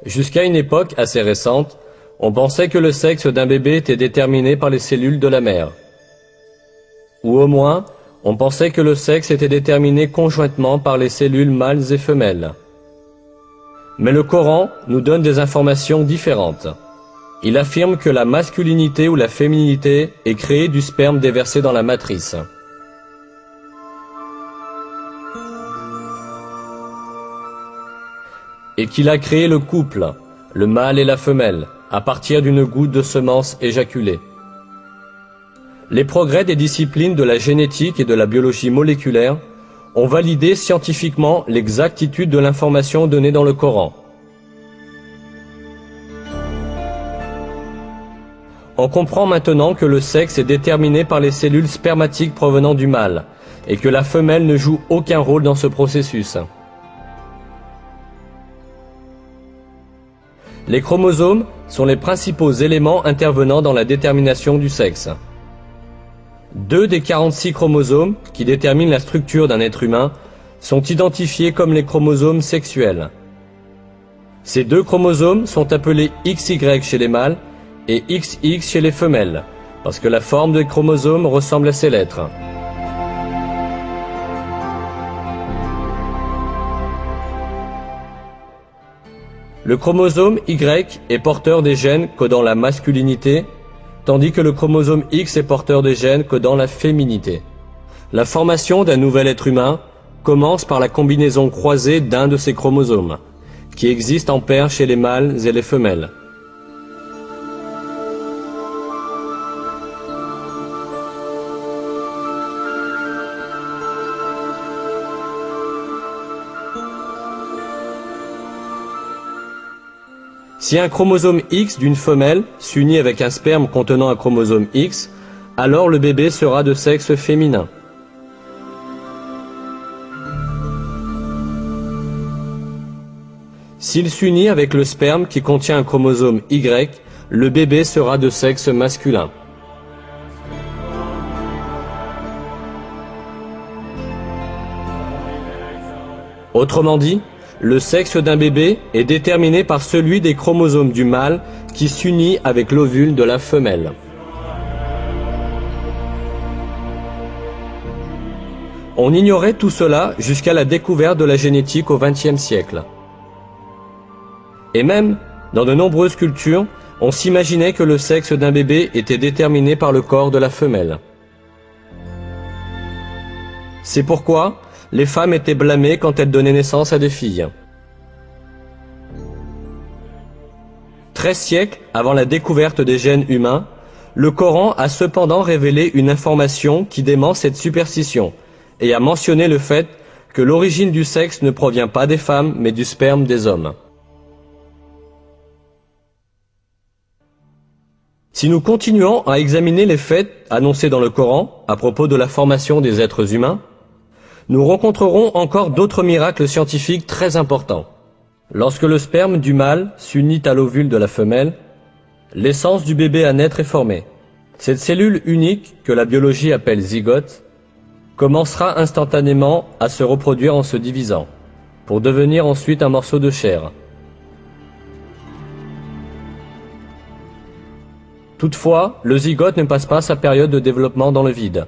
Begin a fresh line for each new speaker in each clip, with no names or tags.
Jusqu'à une époque assez récente, on pensait que le sexe d'un bébé était déterminé par les cellules de la mère. Ou au moins, on pensait que le sexe était déterminé conjointement par les cellules mâles et femelles. Mais le Coran nous donne des informations différentes. Il affirme que la masculinité ou la féminité est créée du sperme déversé dans la matrice. Et qu'il a créé le couple, le mâle et la femelle, à partir d'une goutte de semence éjaculée. Les progrès des disciplines de la génétique et de la biologie moléculaire ont validé scientifiquement l'exactitude de l'information donnée dans le Coran. On comprend maintenant que le sexe est déterminé par les cellules spermatiques provenant du mâle et que la femelle ne joue aucun rôle dans ce processus. Les chromosomes sont les principaux éléments intervenant dans la détermination du sexe. 2 des 46 chromosomes qui déterminent la structure d'un être humain sont identifiés comme les chromosomes sexuels. Ces 2 chromosomes sont appelés XY chez les mâles et XX chez les femelles, parce que la forme des chromosomes ressemble à ces lettres. Le chromosome Y est porteur des gènes codant la masculinité, tandis que le chromosome X est porteur des gènes codant la féminité. La formation d'un nouvel être humain commence par la combinaison croisée d'un de ces chromosomes, qui existe en paire chez les mâles et les femelles. Si un chromosome X d'une femelle s'unit avec un sperme contenant un chromosome X, alors le bébé sera de sexe féminin. S'il s'unit avec le sperme qui contient un chromosome Y, le bébé sera de sexe masculin. Autrement dit, le sexe d'un bébé est déterminé par celui des chromosomes du mâle qui s'unit avec l'ovule de la femelle. On ignorait tout cela jusqu'à la découverte de la génétique au XXe siècle. Et même, dans de nombreuses cultures, on s'imaginait que le sexe d'un bébé était déterminé par le corps de la femelle. C'est pourquoi les femmes étaient blâmées quand elles donnaient naissance à des filles. 13 siècles avant la découverte des gènes humains, le Coran a cependant révélé une information qui dément cette superstition et a mentionné le fait que l'origine du sexe ne provient pas des femmes mais du sperme des hommes. Si nous continuons à examiner les faits annoncés dans le Coran à propos de la formation des êtres humains, nous rencontrerons encore d'autres miracles scientifiques très importants. Lorsque le sperme du mâle s'unit à l'ovule de la femelle, l'essence du bébé à naître est formée. Cette cellule unique, que la biologie appelle zygote, commencera instantanément à se reproduire en se divisant, pour devenir ensuite un morceau de chair. Toutefois, le zygote ne passe pas sa période de développement dans le vide.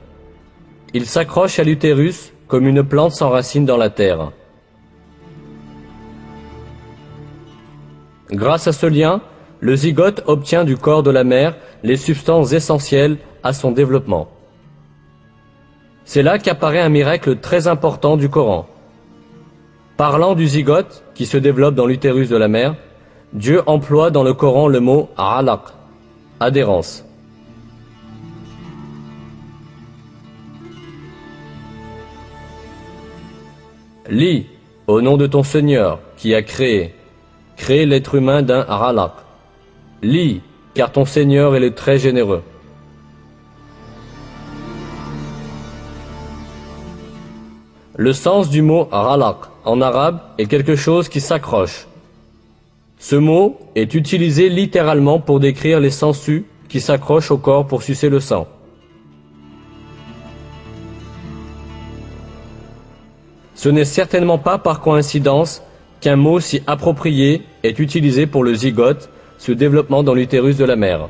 Il s'accroche à l'utérus comme une plante s'enracine dans la terre. Grâce à ce lien, le zygote obtient du corps de la mère les substances essentielles à son développement. C'est là qu'apparaît un miracle très important du Coran. Parlant du zygote qui se développe dans l'utérus de la mère, Dieu emploie dans le Coran le mot « alaq », adhérence. Lis, au nom de ton Seigneur, qui a créé l'être humain d'un alaq. Lis, car ton Seigneur est le très généreux. Le sens du mot alaq en arabe est quelque chose qui s'accroche. Ce mot est utilisé littéralement pour décrire les sangsues qui s'accrochent au corps pour sucer le sang. Ce n'est certainement pas par coïncidence qu'un mot si approprié est utilisé pour le zygote, ce développement dans l'utérus de la mère.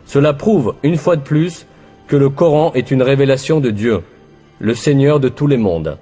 Cela prouve, une fois de plus, que le Coran est une révélation de Dieu, le Seigneur de tous les mondes.